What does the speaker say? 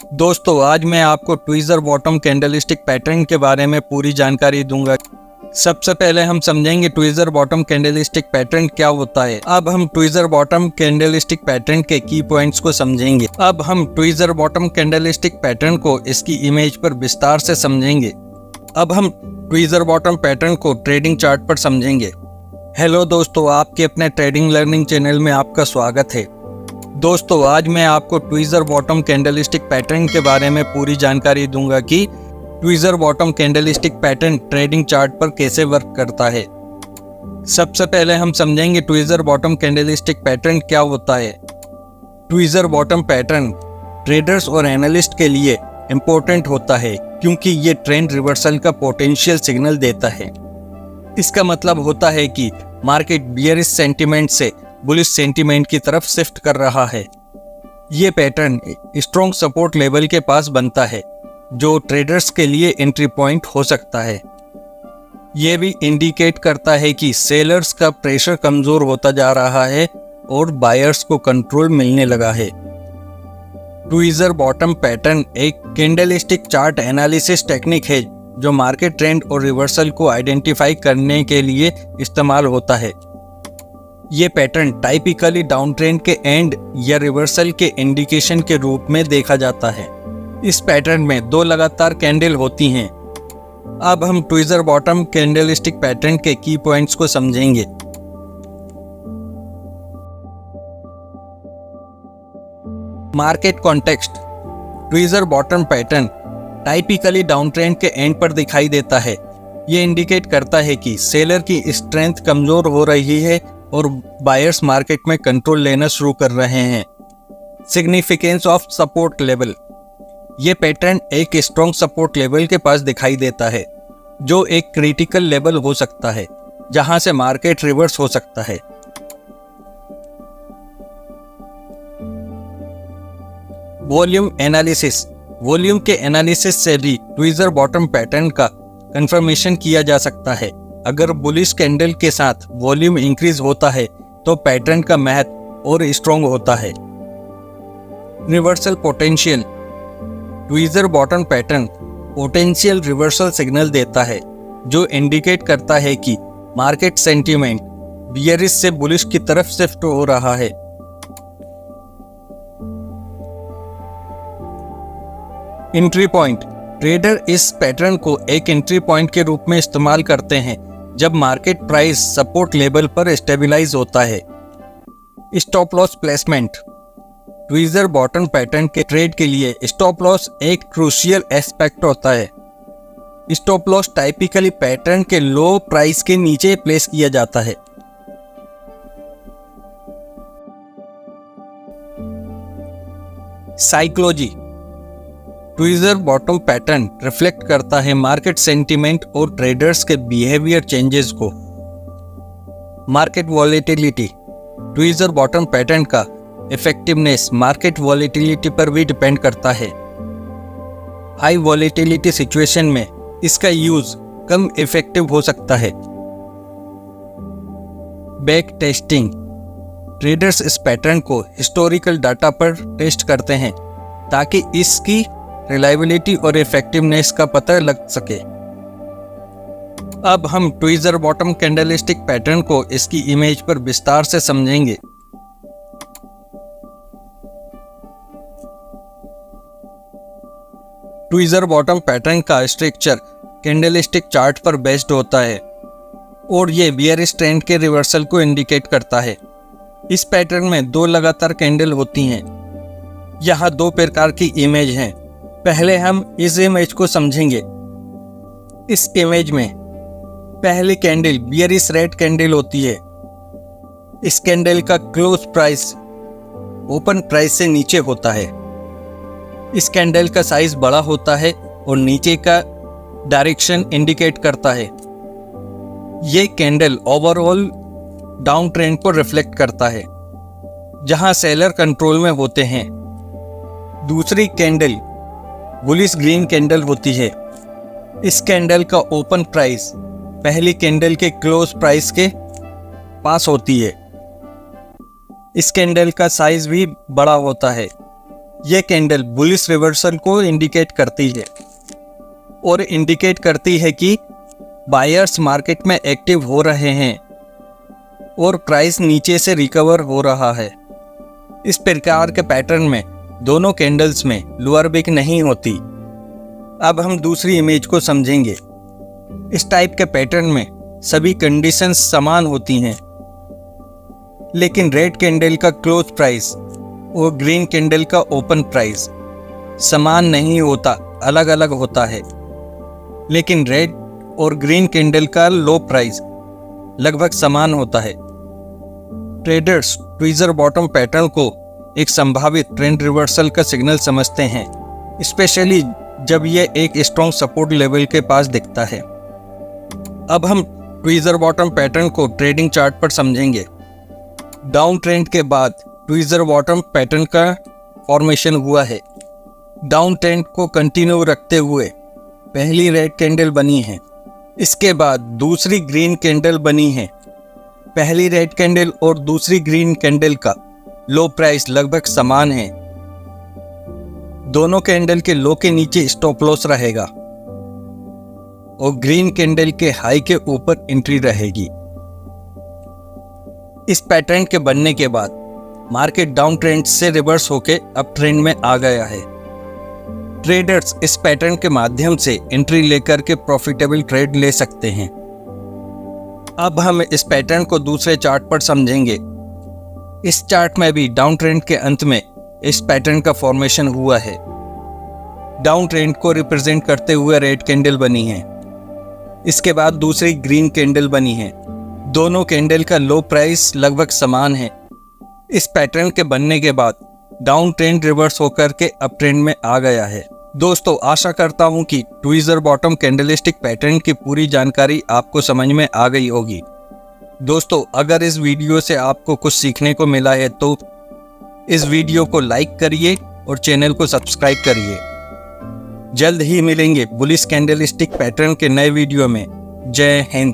दोस्तों आज मैं आपको ट्वीज़र बॉटम कैंडलस्टिक पैटर्न के बारे में पूरी जानकारी दूंगा। सबसे पहले हम समझेंगे ट्वीज़र बॉटम कैंडलस्टिक पैटर्न क्या होता है। अब हम ट्वीज़र बॉटम कैंडलस्टिक पैटर्न के की पॉइंट्स को समझेंगे। अब हम ट्वीज़र बॉटम कैंडलस्टिक पैटर्न को इसकी इमेज पर विस्तार से समझेंगे। अब हम ट्वीज़र बॉटम पैटर्न को ट्रेडिंग चार्ट पर समझेंगे। हेलो दोस्तों, आपके अपने ट्रेडिंग लर्निंग चैनल में आपका स्वागत है। दोस्तों आज मैं आपको ट्वीज़र बॉटम कैंडलस्टिक पैटर्न के बारे में पूरी जानकारी दूंगा कि tweezer bottom candlestick pattern trading chart पर कैसे वर्क करता है। सबसे पहले हम समझेंगे ट्वीज़र बॉटम कैंडलस्टिक पैटर्न क्या होता है। ट्वीज़र बॉटम पैटर्न ट्रेडर्स और एनालिस्ट के लिए इम्पोर्टेंट होता है क्योंकि ये ट्रेंड रिवर्सल का पोटेंशियल सिग्नल देता है। इसका मतलब होता है कि मार्केट बियरिश सेंटिमेंट से बुलिश सेंटिमेंट की तरफ शिफ्ट कर रहा है। ये पैटर्न स्ट्रॉन्ग सपोर्ट लेवल के पास बनता है जो ट्रेडर्स के लिए एंट्री पॉइंट हो सकता है। ये भी इंडिकेट करता है कि सेलर्स का प्रेशर कमजोर होता जा रहा है और बायर्स को कंट्रोल मिलने लगा है। ट्वीज़र बॉटम पैटर्न एक कैंडलस्टिक चार्ट एनालिसिस टेक्निक है जो मार्केट ट्रेंड और रिवर्सल को आइडेंटिफाई करने के लिए इस्तेमाल होता है। ये पैटर्न टाइपिकली डाउन ट्रेंड के एंड या रिवर्सल के इंडिकेशन के रूप में देखा जाता है। इस पैटर्न में दो लगातार कैंडल होती हैं। अब हम ट्वीज़र बॉटम कैंडलस्टिक पैटर्न के की पॉइंट्स को समझेंगे। Market context. Tweezer bottom pattern typically down trend के एंड पर दिखाई देता है। ये इंडिकेट करता है कि सेलर की स्ट्रेंथ कमजोर हो रही है और बायर्स मार्केट में कंट्रोल लेना शुरू कर रहे हैं। Significance of support level. ये पैटर्न एक स्ट्रॉन्ग सपोर्ट लेवल के पास दिखाई देता है जो एक क्रिटिकल लेवल हो सकता है जहां से मार्केट रिवर्स हो सकता है। Volume analysis. वॉल्यूम के एनालिसिस से भी ट्वीज़र बॉटम पैटर्न का कंफर्मेशन किया जा सकता है। अगर बुलिश कैंडल के साथ वॉल्यूम इंक्रीज होता है तो पैटर्न का महत्व और स्ट्रॉन्ग होता है। Reversal potential. Tweezer bottom pattern potential reversal signal देता है जो इंडिकेट करता है कि मार्केट सेंटीमेंट बियरिश से बुलिश की तरफ शिफ्ट हो रहा है। Entry point. ट्रेडर इस पैटर्न को एक एंट्री पॉइंट के रूप में इस्तेमाल करते हैं जब मार्केट प्राइस सपोर्ट लेवल पर स्टेबलाइज होता है। Stop loss placement. Tweezer bottom pattern के ट्रेड के लिए स्टॉप लॉस एक क्रूशियल एस्पेक्ट होता है। स्टॉप लॉस टाइपिकली पैटर्न के लो प्राइस के नीचे प्लेस किया जाता है। Psychology. Tweezer bottom pattern reflect करता है मार्केट सेंटीमेंट और ट्रेडर्स के बिहेवियर चेंजेस को। Market volatility. Tweezer bottom pattern का इफेक्टिवनेस मार्केट वॉलेटिलिटी पर भी डिपेंड करता है। हाई वॉलेटिलिटी सिचुएशन में इसका यूज कम इफेक्टिव हो सकता है। Back testing. ट्रेडर्स इस पैटर्न को हिस्टोरिकल डाटा पर टेस्ट करते हैं ताकि इसकी रिलायबिलिटी और इफेक्टिवनेस का पता लग सके। अब हम ट्वीज़र बॉटम कैंडलस्टिक पैटर्न को इसकी इमेज पर विस्तार से समझेंगे। ट्वीज़र बॉटम पैटर्न का स्ट्रक्चर कैंडलस्टिक चार्ट पर बेस्ड होता है और ये बियरिश ट्रेंड के रिवर्सल को इंडिकेट करता है। इस पैटर्न में दो लगातार कैंडल होती हैं। यहाँ दो प्रकार की इमेज हैं। पहले हम इस इमेज को समझेंगे। इस इमेज में पहली कैंडल बियरिश रेड कैंडल होती है। इस कैंडल का क्लोज प्राइस ओपन प्राइस से नीचे होता है। इस कैंडल का साइज बड़ा होता है और नीचे का डायरेक्शन इंडिकेट करता है। ये कैंडल ओवरऑल डाउन ट्रेंड को रिफ्लेक्ट करता है जहां सेलर कंट्रोल में होते हैं। दूसरी कैंडल बुलिश ग्रीन कैंडल होती है। इस कैंडल का ओपन प्राइस पहली कैंडल के क्लोज प्राइस के पास होती है। इस कैंडल का साइज भी बड़ा होता है। ये कैंडल बुलिश रिवर्सल को इंडिकेट करती है और इंडिकेट करती है कि बायर्स मार्केट में एक्टिव हो रहे हैं और प्राइस नीचे से रिकवर हो रहा है। इस प्रकार के पैटर्न में दोनों कैंडल्स में लोअर विक नहीं होती। अब हम दूसरी इमेज को समझेंगे। इस टाइप के पैटर्न में सभी कंडीशंस समान होती हैं, लेकिन रेड कैंडल का क्लोज प्राइस और ग्रीन कैंडल का ओपन प्राइस समान नहीं होता, अलग अलग होता है। लेकिन रेड और ग्रीन कैंडल का लो प्राइस लगभग समान होता है। ट्रेडर्स ट्वीजर बॉटम पैटर्न को एक संभावित ट्रेंड रिवर्सल का सिग्नल समझते हैं, स्पेशली जब यह एक स्ट्रॉन्ग सपोर्ट लेवल के पास दिखता है। अब हम ट्वीजर बॉटम पैटर्न को ट्रेडिंग चार्ट पर समझेंगे। डाउन ट्रेंड के बाद ट्वीजर बॉटम पैटर्न का फॉर्मेशन हुआ है। डाउन ट्रेंड को कंटिन्यू रखते हुए पहली रेड कैंडल बनी है, इसके बाद दूसरी ग्रीन कैंडल बनी है। पहली रेड कैंडल और दूसरी ग्रीन कैंडल का लो प्राइस लगभग समान है। दोनों कैंडल के लो के नीचे स्टॉप लॉस रहेगा और ग्रीन कैंडल के हाई के ऊपर एंट्री रहेगी। इस पैटर्न के बनने के बाद मार्केट डाउन ट्रेंड से रिवर्स होकर अप ट्रेंड में आ गया है। ट्रेडर्स इस पैटर्न के माध्यम से एंट्री लेकर के प्रॉफिटेबल ट्रेड ले सकते हैं। अब हम इस पैटर्न को दूसरे चार्ट पर समझेंगे। इस चार्ट में भी डाउन ट्रेंड के अंत में इस पैटर्न का फॉर्मेशन हुआ है। डाउन ट्रेंड को रिप्रेजेंट करते हुए रेड कैंडल बनी है, इसके बाद दूसरी ग्रीन कैंडल बनी है। दोनों कैंडल का लो प्राइस लगभग समान है। इस पैटर्न के बनने के बाद डाउन ट्रेंड रिवर्स होकर के अप ट्रेंड में आ गया है। दोस्तों, आशा करता हूं कि ट्वीजर बॉटम कैंडलस्टिक पैटर्न की पूरी जानकारी आपको समझ में आ गई होगी। दोस्तों, अगर इस वीडियो से आपको कुछ सीखने को मिला है तो इस वीडियो को लाइक करिए और चैनल को सब्सक्राइब करिए। जल्द ही मिलेंगे बुलिश कैंडलस्टिक पैटर्न के नए वीडियो में। जय हिंद।